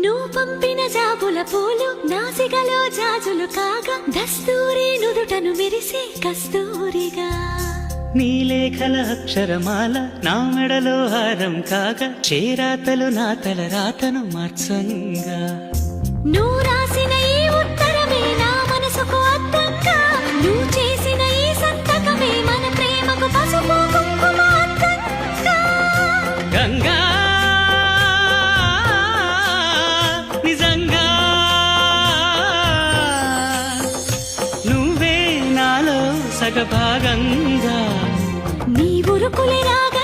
నువ్వు పంపిన జాబుల పూలు నాసికలో జాజులు కాగా దస్తూరి నుదుటను మెరిసే కస్తూరిగా నీ లేఖల అక్షరమాల నా మెడలో హారం కాగా చేరాతలు నా తల రాతను మార్చంగా నువ్వు రాసిన ఈ ఉత్తరమే నా మనసుకు అర్థంగా నువ్వు చేసిన ఈ సంతకమే మన ప్రేమకు పసుపు కుంకుమ అర్థంగా గంగా నిజంగా నువ్వే నాలో సగభాగంగా నీ ఉరుకులే రాగ